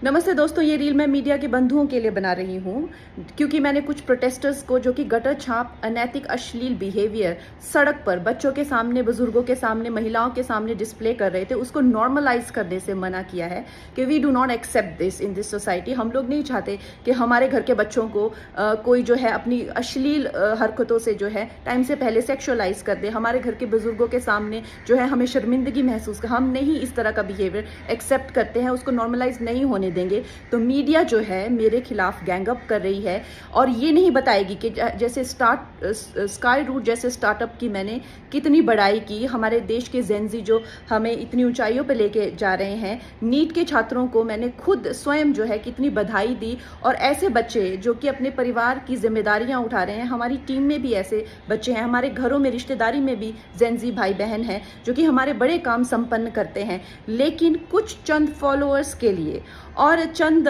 नमस्ते दोस्तों, ये रील मैं मीडिया के बंधुओं के लिए बना रही हूँ क्योंकि मैंने कुछ प्रोटेस्टर्स को जो कि गटर छाप, अनैतिक, अश्लील बिहेवियर सड़क पर बच्चों के सामने, बुजुर्गों के सामने, महिलाओं के सामने डिस्प्ले कर रहे थे, उसको नॉर्मलाइज करने से मना किया है कि we do not accept this in this society. हम लोग नहीं चाहते कि हमारे घर के बच्चों को कोई जो है अपनी अश्लील हरकतों से जो है टाइम से पहले सेक्सुअलाइज कर दे। हमारे घर के बुजुर्गों के सामने जो है हमें शर्मिंदगी महसूस कर, हम नहीं इस तरह का बिहेवियर एक्सेप्ट करते हैं, उसको नॉर्मलाइज नहीं होने देंगे। तो मीडिया जो है मेरे खिलाफ गैंगअप कर रही है और ये नहीं बताएगी कि जैसे स्काई रूट जैसे स्टार्टअप की मैंने कितनी बड़ाई की, हमारे देश के जेनजी जो हमें इतनी ऊंचाइयों पे लेके जा रहे हैं, नीट के छात्रों को मैंने खुद स्वयं जो है कितनी बधाई दी। और ऐसे बच्चे जो कि अपने परिवार की जिम्मेदारियां उठा रहे हैं, हमारी टीम में भी ऐसे बच्चे हैं, हमारे घरों में रिश्तेदारी में भी जेनजी भाई बहन हैं जो कि हमारे बड़े काम संपन्न करते हैं, लेकिन कुछ चंद फॉलोअर्स के लिए और चंद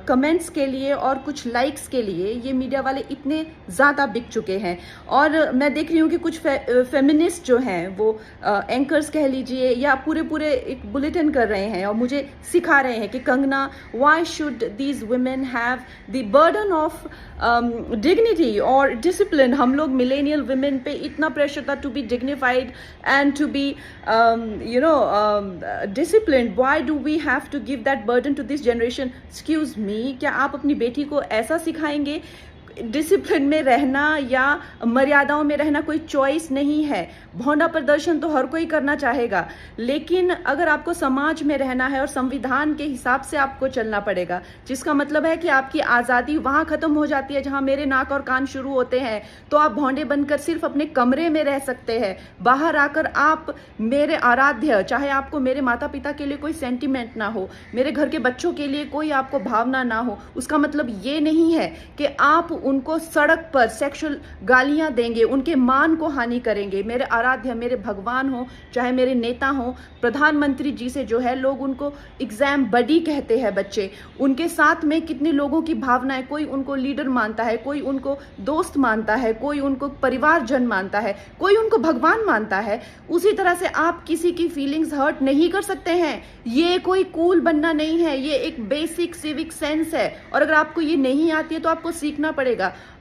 कमेंट्स के लिए और कुछ लाइक्स के लिए ये मीडिया वाले इतने ज़्यादा बिक चुके हैं। और मैं देख रही हूँ कि कुछ फेमिनिस्ट जो हैं वो एंकर्स कह लीजिए या पूरे एक बुलेटिन कर रहे हैं और मुझे सिखा रहे हैं कि Kangana, why should these women have the burden of dignity और डिसिप्लिन। हम लोग मिलेनियल वुमेन पे इतना प्रेशर था to be dignified and to be disciplined, why do we have to give that burden to this generation. Excuse me, क्या आप अपनी बेटी को ऐसा सिखाएंगे? डिसिप्लिन में रहना या मर्यादाओं में रहना कोई चॉइस नहीं है। भौंडा प्रदर्शन तो हर कोई करना चाहेगा, लेकिन अगर आपको समाज में रहना है और संविधान के हिसाब से आपको चलना पड़ेगा, जिसका मतलब है कि आपकी आज़ादी वहाँ ख़त्म हो जाती है जहाँ मेरे नाक और कान शुरू होते हैं। तो आप भौंडे बनकर सिर्फ अपने कमरे में रह सकते हैं। बाहर आकर आप मेरे आराध्य, चाहे आपको मेरे माता पिता के लिए कोई सेंटिमेंट ना हो, मेरे घर के बच्चों के लिए कोई आपको भावना ना हो, उसका मतलब ये नहीं है कि आप उनको सड़क पर सेक्सुअल गालियां देंगे, उनके मान को हानि करेंगे। मेरे आराध्य, मेरे भगवान हो, चाहे मेरे नेता हो, प्रधानमंत्री जी से जो है लोग उनको एग्जाम बडी कहते हैं बच्चे, उनके साथ में कितने लोगों की भावनाएं, कोई उनको लीडर मानता है, कोई उनको दोस्त मानता है, कोई उनको परिवारजन मानता है, कोई उनको भगवान मानता है। उसी तरह से आप किसी की फीलिंग्स हर्ट नहीं कर सकते हैं। ये कोई कूल बनना नहीं है, ये एक बेसिक सिविक सेंस है और अगर आपको ये नहीं आती है तो आपको सीखना पड़ेगा।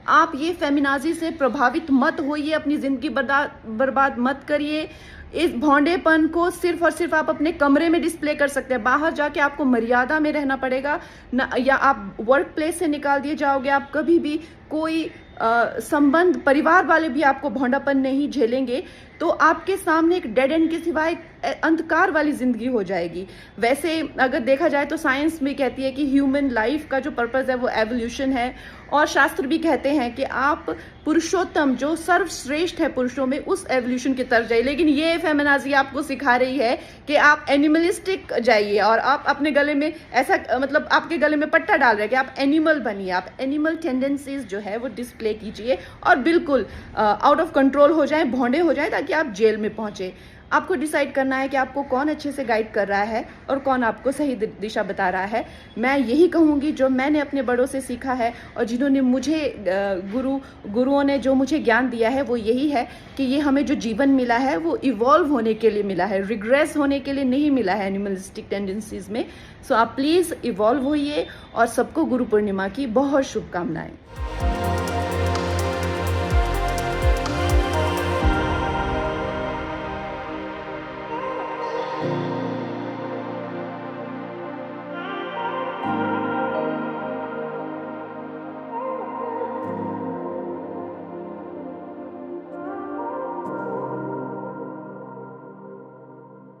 आप ये फेमिनाजी से प्रभावित मत होइए, अपनी जिंदगी बर्बाद मत करिए। इस भौंडेपन को सिर्फ और सिर्फ आप अपने कमरे में डिस्प्ले कर सकते हैं। बाहर जाके आपको मर्यादा में रहना पड़ेगा ना, या आप वर्क प्लेस से निकाल दिए जाओगे। आप कभी भी कोई संबंध, परिवार वाले भी आपको भौंडापन नहीं झेलेंगे, तो आपके सामने एक डेड एंड के सिवाय अंधकार वाली जिंदगी हो जाएगी। वैसे अगर देखा जाए तो साइंस भी कहती है कि ह्यूमन लाइफ का जो पर्पस है वो एवोल्यूशन है, और शास्त्र भी कहते हैं कि आप पुरुषोत्तम जो सर्वश्रेष्ठ है पुरुषों में, उस एवोल्यूशन की तरफ जाइए। लेकिन ये फेमिनाजी आपको सिखा रही है कि आप एनिमलिस्टिक जाइए और आप अपने गले में ऐसा, मतलब आपके गले में पट्टा डाल रहे हैं कि आप एनिमल बनिए, आप एनिमल टेंडेंसीज जो है वो डिस्प्ले कीजिए और बिल्कुल आउट ऑफ कंट्रोल हो जाए, भौंडे हो जाए, ताकि आप जेल में पहुंचे। आपको डिसाइड करना है कि आपको कौन अच्छे से गाइड कर रहा है और कौन आपको सही दिशा बता रहा है। मैं यही कहूँगी जो मैंने अपने बड़ों से सीखा है और जिन्होंने मुझे गुरुओं ने जो मुझे ज्ञान दिया है वो यही है कि ये हमें जो जीवन मिला है वो इवॉल्व होने के लिए मिला है, रिग्रेस होने के लिए नहीं मिला है एनिमलिस्टिक टेंडेंसीज में। सो आप प्लीज़ इवॉल्व होइए और सबको गुरु पूर्णिमा की बहुत शुभकामनाएं।